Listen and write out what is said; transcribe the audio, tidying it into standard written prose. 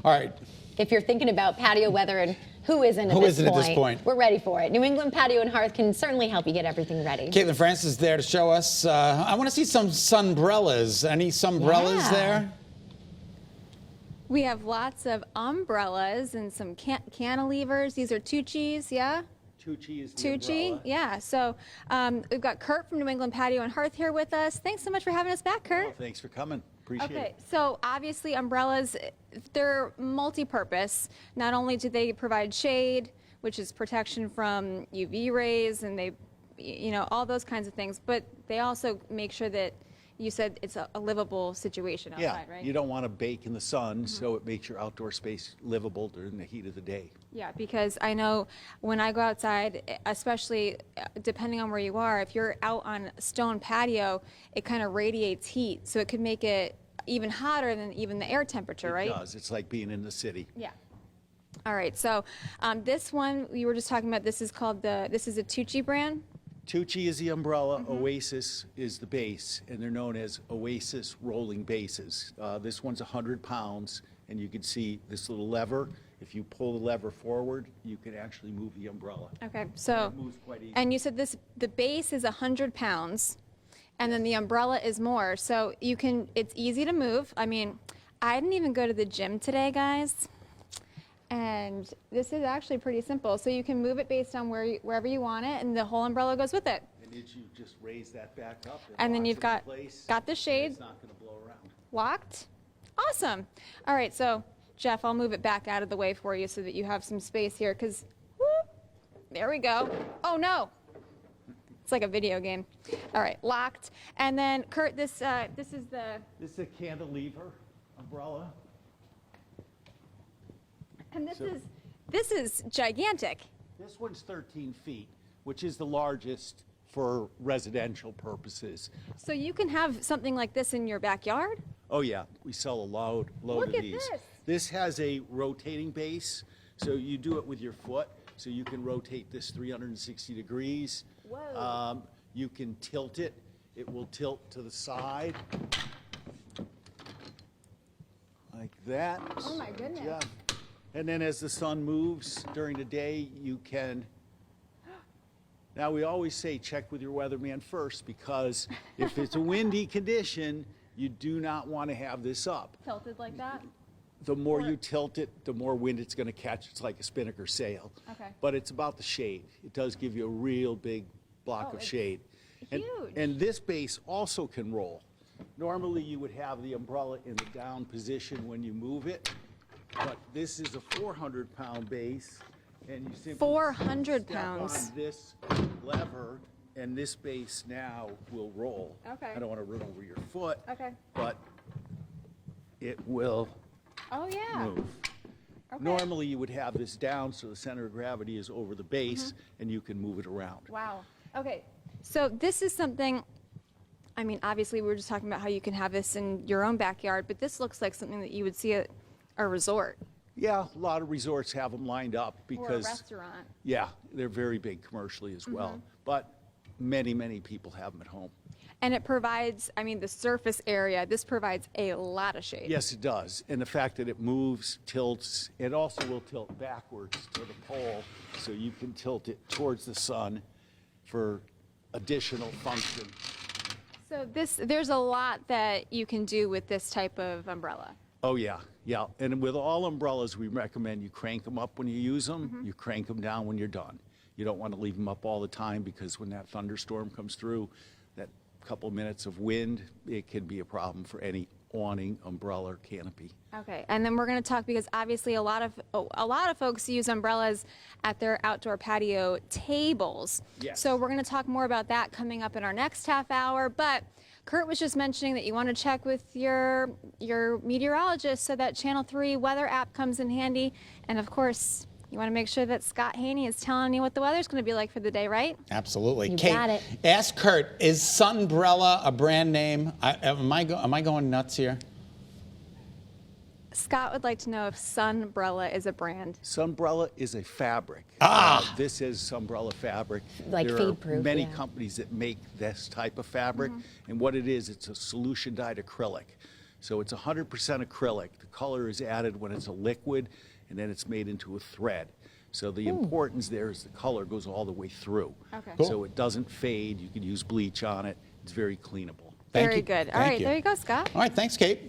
All right. If you're thinking about patio weather and who isn't at this point, we're ready for it. New England Patio and Hearth can certainly help you get everything ready. Caitlin Francis is there to show us. I want to see some sunbrellas. Any sunbrellas there? We have lots of umbrellas and some cantilevers. These are Tucci's, yeah? Tucci is the umbrella. Yeah. So we've got Kurt from New England Patio and Hearth here with us. Thanks so much for having us back, Kurt. Oh, thanks for coming. Appreciate it. Okay, so obviously umbrellas, they're multi-purpose. Not only do they provide shade, which is protection from UV rays, and they, you know, all those kinds of things, but they also make sure that you said it's a livable situation outside, right? You don't want to bake in the sun, so it makes your outdoor space livable during the heat of the day. Yeah, because I know when I go outside, especially depending on where you are, if you're out on a stone patio, it kind of radiates heat, so it could make it even hotter than even the air temperature, right? It does. It's like being in the city. Yeah. All right, so this one we were just talking about, this is called this is a Tucci brand? Tucci is the umbrella, Oasis is the base, and they're known as Oasis rolling bases. This one's 100 pounds, and you can see this little lever. If you pull the lever forward, you can actually move the umbrella. Okay, so, it moves quite easy. And you said the base is 100 pounds, and then the umbrella is more, so you can, it's easy to move. I mean, I didn't even go to the gym today, guys. And this is actually pretty simple. So you can move it based on wherever you want it, and the whole umbrella goes with it. And you just raise that back up. And then you've got the shade. It's not going to blow around. Locked. Awesome. All right, so Jeff, I'll move it back out of the way for you so that you have some space here, because there we go. Oh no. It's like a video game. All right, locked. And then Kurt, this is the... This is a cantilever umbrella. And this is gigantic. This one's 13 feet, which is the largest for residential purposes. So you can have something like this in your backyard? Oh yeah, we sell a load Look of at these. this. This has a rotating base, so you do it with your foot, so you can rotate this 360 degrees. Whoa. You can tilt it. It will tilt to the side. Like that. Oh my goodness. Yeah. And then as the sun moves during the day, you can... Now, we always say check with your weatherman first, because if it's a windy condition, you do not want to have this up. Tilted like that? The more you tilt it, the more wind it's going to catch. It's like a spinnaker sail. Okay. But it's about the shade. It does give you a real big block of shade. Huge. And this base also can roll. Normally, you would have the umbrella in the down position when you move it. But this is a 400-pound base, and you simply 400 step pounds. on this lever, and this base now will roll. Okay. I don't want to run over your foot. Okay. But it will Oh yeah. move. Okay. Normally, you would have this down, so the center of gravity is over the base, and you can move it around. Wow. Okay. So this is something, I mean, obviously we were just talking about how you can have this in your own backyard, but this looks like something that you would see at a resort. Yeah, a lot of resorts have them lined up because... Or a restaurant. Yeah, they're very big commercially as well. But many, many people have them at home. And it provides, I mean, the surface area, this provides a lot of shade. Yes, it does. And the fact that it moves, tilts, it also will tilt backwards to the pole, so you can tilt it towards the sun for additional function. So there's a lot that you can do with this type of umbrella. Oh, yeah, yeah. And with all umbrellas, we recommend you crank them up when you use them, you crank them down when you're done. You don't want to leave them up all the time, because when that thunderstorm comes through, that couple minutes of wind, it can be a problem for any awning, umbrella, or canopy. Okay, and then we're going to talk, because obviously a lot of folks use umbrellas at their outdoor patio tables. Yes. So we're going to talk more about that coming up in our next half hour. But Kurt was just mentioning that you want to check with your meteorologist so that Channel 3 weather app comes in handy, and of course, you want to make sure that Scott Haney is telling you what the weather's going to be like for the day, right? Absolutely. You Kate, got it. Ask Kurt, is Sunbrella a brand name? Am I going nuts here? Scott would like to know if Sunbrella is a brand. Sunbrella is a fabric. This is Sunbrella fabric. Like there fade-proof, are many yeah. companies that make this type of fabric, and what it is, it's a solution dyed acrylic. So it's 100% acrylic. The color is added when it's a liquid, and then it's made into a thread. So the importance there is the color goes all the way through. Okay. Cool. So it doesn't fade. You can use bleach on it. It's very cleanable. Thank Very you. good. All Thank right, you. there you go, Scott. All right, thanks, Kate.